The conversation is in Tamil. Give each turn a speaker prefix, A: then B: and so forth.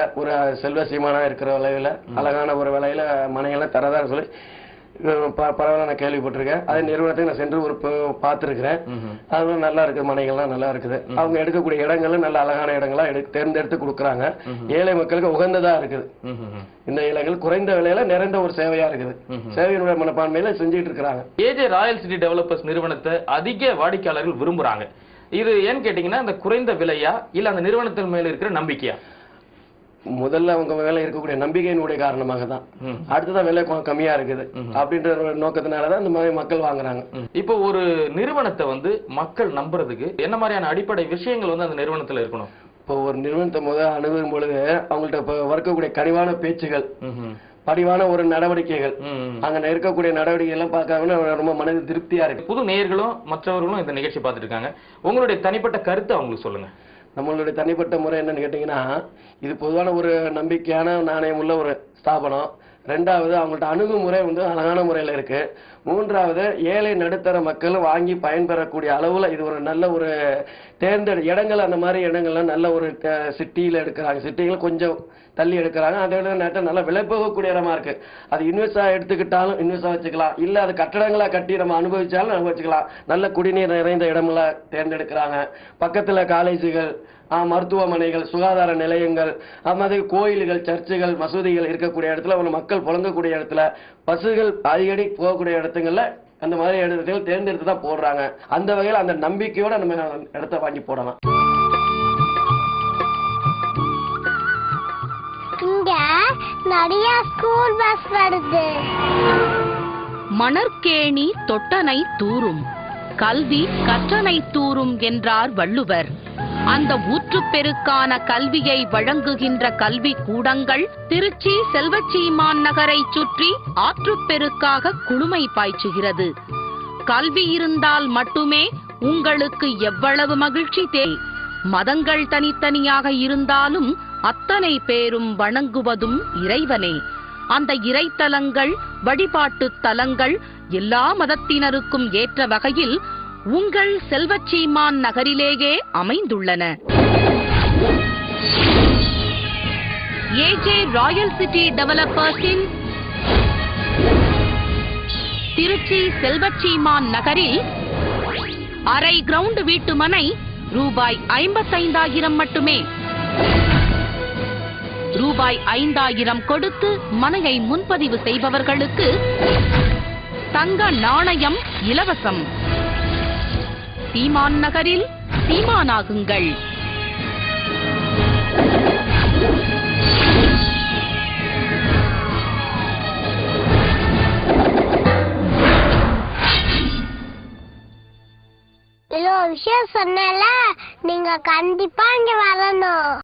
A: ஒரு செல்வ சீமானா இருக்கிற விலையில அழகான ஒரு விலையில மனைகள்லாம் தரதா சொல்லி பரவாயில்ல நான் கேள்விப்பட்டிருக்கேன். அதே நிறுவனத்துக்கு நான் சென்று ஒரு பார்த்துருக்கிறேன். அது நல்லா இருக்குது, மனைகள்லாம் நல்லா இருக்குது. அவங்க எடுக்கக்கூடிய இடங்களும் நல்ல அழகான இடங்களா தேர்ந்தெடுத்து கொடுக்குறாங்க. ஏழை மக்களுக்கு உகந்ததா இருக்குது. இந்த இடங்கள் குறைந்த விலையில நிறைந்த ஒரு சேவையா இருக்குது. சேவையினுடைய மனப்பான்மையில செஞ்சுட்டு இருக்கிறாங்க.
B: ஏஜே ராயல் சிட்டி டெவலப்பர்ஸ் நிறுவனத்தை அதிக வாடிக்கையாளர்கள் விரும்புறாங்க. இது ஏன்னு கேட்டீங்கன்னா இந்த குறைந்த விலையா இல்ல அந்த நிறுவனத்தின் மேல இருக்கிற நம்பிக்கையா?
A: முதல்ல அவங்க மேல இருக்கக்கூடிய நம்பிக்கையினுடைய காரணமாக தான். அடுத்ததான் விலை கம்மியா இருக்குது அப்படின்ற ஒரு நோக்கத்தினாலதான் இந்த மாதிரி மக்கள் வாங்குறாங்க.
B: இப்போ ஒரு நிறுவனத்தை மக்கள் நம்புறதுக்கு என்ன மாதிரியான அடிப்படை விஷயங்கள் அந்த நிறுவனத்துல இருக்கணும்?
A: இப்போ ஒரு நிறுவனத்தை முதல் அணுகும் பொழுது அவங்கள்ட்ட இப்போ வரக்கூடிய கனிவான பேச்சுகள், படிவான ஒரு நடவடிக்கைகள், அங்க இருக்கக்கூடிய நடவடிக்கை எல்லாம் பார்க்காம ரொம்ப மனது திருப்தியா இருக்கு.
B: புது நேயர்களும் மற்றவர்களும் இந்த நிகழ்ச்சி பார்த்துட்டு இருக்காங்க. உங்களுடைய தனிப்பட்ட கருத்தை அவங்களுக்கு சொல்லுங்க.
A: நம்மளுடைய தனிப்பட்ட முறை என்னன்னு கேட்டீங்கன்னா, இது பொதுவான ஒரு நம்பிக்கையான நாணயம் உள்ள ஒரு ஸ்தாபனம். ரெண்டாவது அவங்கள்ட்ட அணுகுமுறை அழகான முறையில இருக்கு. மூன்றாவது ஏழை நடுத்தர மக்கள் வாங்கி பயன்பெறக்கூடிய அளவுல இது ஒரு நல்ல ஒரு இடங்கள். அந்த மாதிரி இடங்கள்லாம் நல்ல ஒரு சிட்டியில எடுக்கிறாங்க. சிட்டிகள் கொஞ்சம் தள்ளி எடுக்கிறாங்க. அதோட நேரத்தில் நல்ல விலை போகக்கூடிய இடமா இருக்கு. அது இன்வெஸ்டா எடுத்துக்கிட்டாலும் இன்வெஸ்டா வச்சுக்கலாம், இல்ல அது கட்டடங்களா கட்டி நம்ம அனுபவிச்சாலும் அனுபவிச்சுக்கலாம். நல்ல குடிநீர் நிறைந்த இடமெல்லாம் தேர்ந்தெடுக்கிறாங்க. பக்கத்துல காலேஜுகள், மருத்துவமனைகள், சுகாதார நிலையங்கள், அது மாதிரி கோயில்கள், சர்ச்சுகள், மசூதிகள் இருக்கக்கூடிய இடத்துல ஒரு மக்கள் புழங்கக்கூடிய இடத்துல, பஸ்ஸுகள் அடிக்கடி போகக்கூடிய இடத்துங்கள்ல அந்த மாதிரி இடத்துல தேர்ந்தெடுத்து தான் போடுறாங்க. அந்த வகையில் அந்த நம்பிக்கையோட நம்ம இடத்த வாங்கி போடலாம்.
C: இங்க நிறைய ஸ்கூல் பஸ் வருது.
D: மணற்கேணி தொட்டனை தூரும், கல்வி கற்றனை தூரும் என்றார் வள்ளுவர். அந்த ஊற்றுப்பெருக்கான கல்வியை வழங்குகின்ற கல்வி கூடங்கள் திருச்சி செல்வச்சீமான் நகரை சுற்றி ஆற்றுப்பெருக்காக குளுமை பாய்ச்சுகிறது. கல்வி இருந்தால் மட்டுமே உங்களுக்கு எவ்வளவு மகிழ்ச்சி தேவை. மதங்கள் தனித்தனியாக இருந்தாலும் அத்தனை பேரும் வணங்குவதும் இறைவனே. அந்த இறைத்தலங்கள், வழிபாட்டு தலங்கள் எல்லா மதத்தினருக்கும் ஏற்ற வகையில் உங்கள் செல்வச்சீமான் நகரிலேயே அமைந்துள்ளன. ஏஜே ராயல் சிட்டி டெவலப்பர்ஸின் திருச்சி செல்வச்சீமான் நகரில் அரை கிரவுண்ட் வீட்டு மனை ரூபாய் 55,000 மட்டுமே. ரூபாய் 5,000 கொடுத்து மனையை முன்பதிவு செய்பவர்களுக்கு தங்க நாணயம் இலவசம். சீமான் நகரில் சீமானாகுங்கள்.
C: விஷயம் சொன்னால நீங்க கண்டிப்பா இங்க வரணும்.